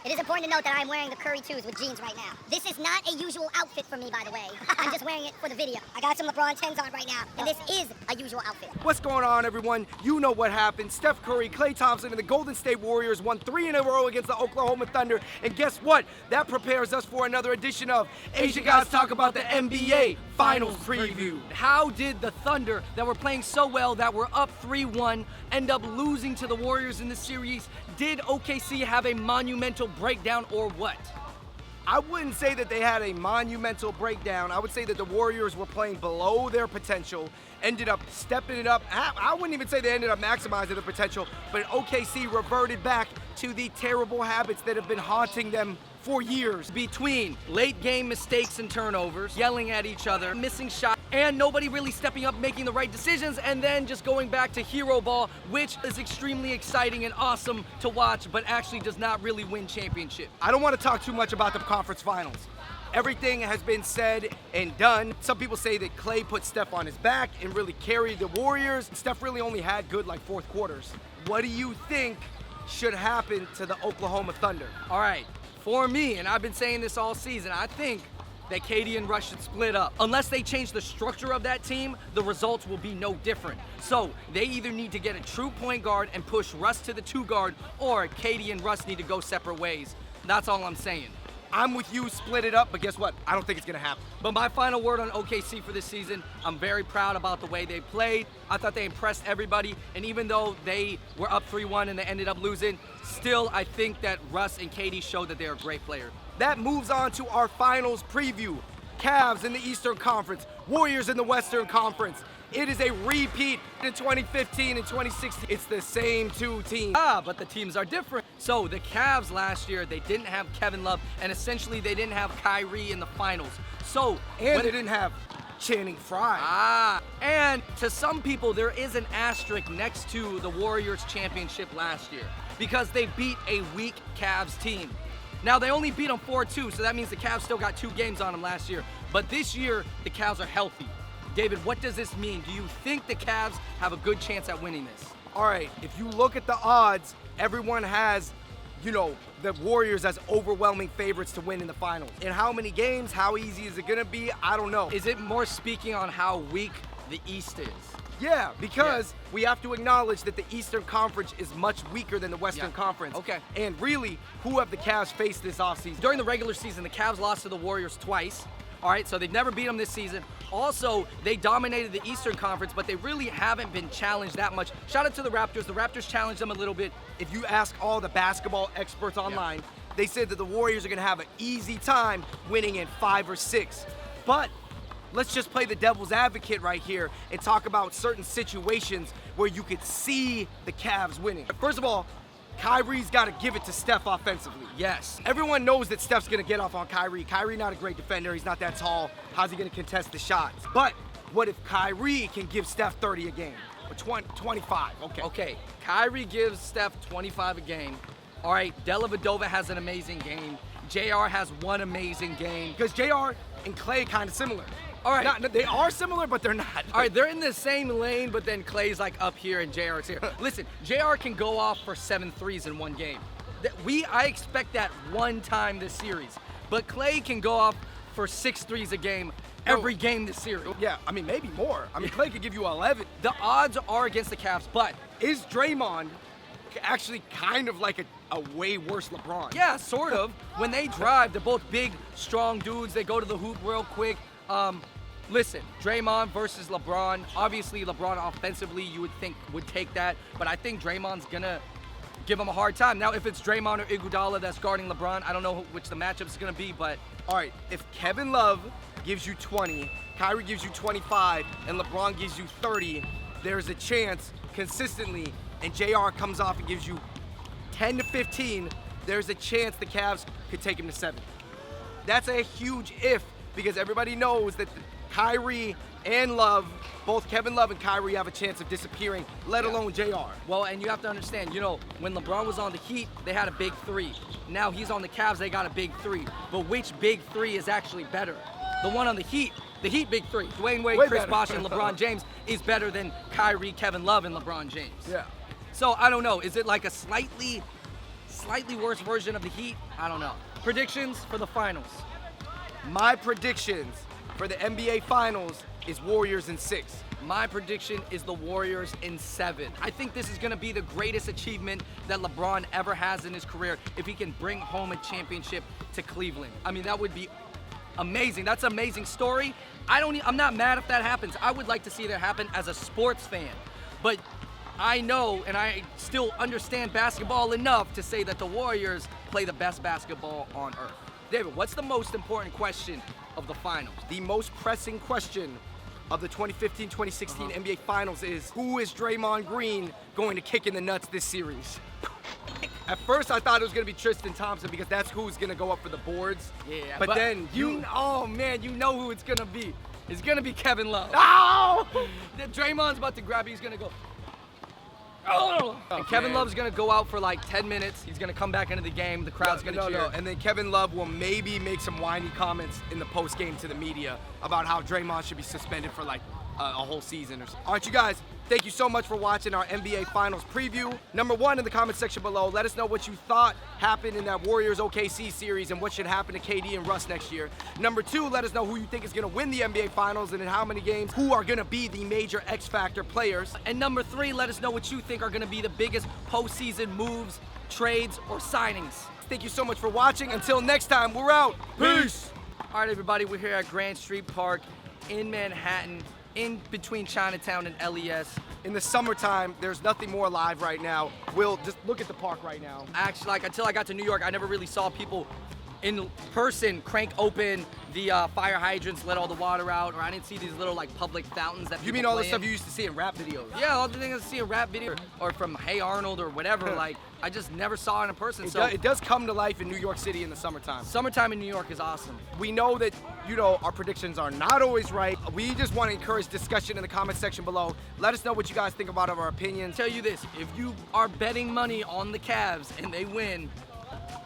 It is important to note that I'm wearing the Curry 2s with jeans right now. This is not a usual outfit for me, by the way. I'm just wearing it for the video. I got some LeBron 10s on right now, and this is a usual outfit. What's going on, everyone? You know what happened. Steph Curry, Klay Thompson, and the Golden State Warriors won 3 in a row against the Oklahoma Thunder. And guess what? That prepares us for another edition of Asian Guys Talk About the NBA Finals Preview. How did the Thunder, that were playing so well, that were up 3-1, end up losing to the Warriors in the series? Did OKC have a monumental breakdown or what? I wouldn't say that they had a monumental breakdown. I would say that the Warriors were playing below their potential, ended up stepping it up. I wouldn't even say they ended up maximizing their potential, but OKC reverted back to the terrible habits that have been haunting them for years. Between late game mistakes and turnovers, yelling at each other, missing shots, and nobody really stepping up, making the right decisions, and then just going back to hero ball, which is extremely exciting and awesome to watch, but actually does not really win championships. I don't want to talk too much about the conference finals. Everything has been said and done. Some people say that Klay put Steph on his back and really carried the Warriors. Steph really only had good like fourth quarters. What do you think should happen to the Oklahoma Thunder? All right, for me, and I've been saying this all season, I think that KD and Russ should split up. Unless they change the structure of that team, the results will be no different. So they either need to get a true point guard and push Russ to the 2 guard, or KD and Russ need to go separate ways. That's all I'm saying. I'm with you, split it up, but guess what? I don't think it's gonna happen. But my final word on OKC for this season, I'm very proud about the way they played. I thought they impressed everybody, and even though they were up 3-1 and they ended up losing, still I think that Russ and KD showed that they're a great player. That moves on to our finals preview. Cavs in the Eastern Conference, Warriors in the Western Conference. It is a repeat in 2015 and 2016. It's the same 2 teams. But the teams are different. So the Cavs last year, they didn't have Kevin Love, and essentially they didn't have Kyrie in the finals. So they didn't have Channing Frye. And to some people, there is an asterisk next to the Warriors championship last year because they beat a weak Cavs team. Now, they only beat them 4-2, so that means the Cavs still got 2 games on them last year. But this year, the Cavs are healthy. David, what does this mean? Do you think the Cavs have a good chance at winning this? All right, if you look at the odds, everyone has, the Warriors as overwhelming favorites to win in the finals. In how many games, how easy is it gonna be? I don't know. Is it more speaking on how weak the East is? Yeah, because we have to acknowledge that the Eastern Conference is much weaker than the Western Conference. Okay. And really, who have the Cavs faced this offseason? During the regular season, the Cavs lost to the Warriors twice. All right, so they've never beat them this season. Also, they dominated the Eastern Conference, but they really haven't been challenged that much. Shout out to the Raptors. The Raptors challenged them a little bit. If you ask all the basketball experts online, they said that the Warriors are going to have an easy time winning in 5 or 6. But let's just play the devil's advocate right here and talk about certain situations where you could see the Cavs winning. First of all, Kyrie's got to give it to Steph offensively. Yes. Everyone knows that Steph's going to get off on Kyrie. Kyrie not a great defender. He's not that tall. How's he going to contest the shots? But what if Kyrie can give Steph 30 a game? Or 25? Okay, Kyrie gives Steph 25 a game. All right, Dellavedova has an amazing game. JR has one amazing game. Because JR and Klay kind of similar. All right. They are similar, but they're not. All right, they're in the same lane, but then Klay's like up here and JR's here. Listen, JR can go off for 7 threes in one game. I expect that one time this series. But Klay can go off for 6 threes a game every game this series. Yeah, I mean, maybe more. I mean, Klay could give you 11. The odds are against the Cavs, but is Draymond actually kind of like a way worse LeBron? Yeah, sort of. When they drive, they're both big, strong dudes. They go to the hoop real quick. Listen, Draymond versus LeBron. Obviously, LeBron offensively, you would think would take that, but I think Draymond's gonna give him a hard time. Now, if it's Draymond or Iguodala that's guarding LeBron, I don't know which the matchup is gonna be, but all right, if Kevin Love gives you 20, Kyrie gives you 25, and LeBron gives you 30, there's a chance consistently, and JR comes off and gives you 10 to 15, there's a chance the Cavs could take him to 7. That's a huge if, because everybody knows that Kyrie and Love, both Kevin Love and Kyrie have a chance of disappearing, let alone JR. Well, and you have to understand, when LeBron was on the Heat, they had a big 3. Now he's on the Cavs, they got a big 3. But which big 3 is actually better? The one on the Heat big 3, Dwayne Wade, Chris Bosh, and LeBron James is better than Kyrie, Kevin Love, and LeBron James. Yeah. So I don't know, is it like a slightly slightly worse version of the Heat. I don't know. Predictions for the finals. My predictions for the NBA Finals is Warriors in 6. My prediction is the Warriors in 7. I think this is going to be the greatest achievement that LeBron ever has in his career if he can bring home a championship to Cleveland. I mean, that would be amazing. That's an amazing story. I'm not mad if that happens. I would like to see that happen as a sports fan. But I know and I still understand basketball enough to say that the Warriors play the best basketball on earth. David, what's the most important question of the finals? The most pressing question of the 2015-2016 NBA Finals is, who is Draymond Green going to kick in the nuts this series? At first, I thought it was going to be Tristan Thompson because that's who's going to go up for the boards. Yeah, but then oh man, you know who it's going to be. It's going to be Kevin Love. Oh! Draymond's about to grab it. He's going to go. Oh! And Kevin Love's going to go out for like 10 minutes. He's going to come back into the game. The crowd's going to cheer. And then Kevin Love will maybe make some whiny comments in the post game to the media about how Draymond should be suspended for like a whole season or something. All right, you guys, thank you so much for watching our NBA Finals preview. Number 1 in the comment section below, let us know what you thought happened in that Warriors OKC series and what should happen to KD and Russ next year. Number 2, let us know who you think is going to win the NBA Finals and in how many games, who are going to be the major X Factor players. And number 3, let us know what you think are going to be the biggest postseason moves, trades, or signings. Thank you so much for watching. Until next time, we're out. Peace. All right, everybody, we're here at Grand Street Park in Manhattan, in between Chinatown and LES. In the summertime, there's nothing more live right now. Will, just look at the park right now. Actually, like until I got to New York, I never really saw people in person crank open the fire hydrants, let all the water out, or I didn't see these little like public fountains that You mean all the stuff you used to see in rap videos? Yeah, all the things I see in rap video or from Hey Arnold or whatever. Like I just never saw it in person. It does come to life in New York City in the summertime. Summertime in New York is awesome. We know that, you know, our predictions are not always right. We just want to encourage discussion in the comment section below. Let us know what you guys think about our opinions. Tell you this, if you are betting money on the Cavs and they win,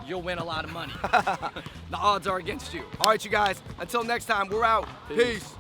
you'll win a lot of money. The odds are against you. All right, you guys, until next time, we're out. Peace.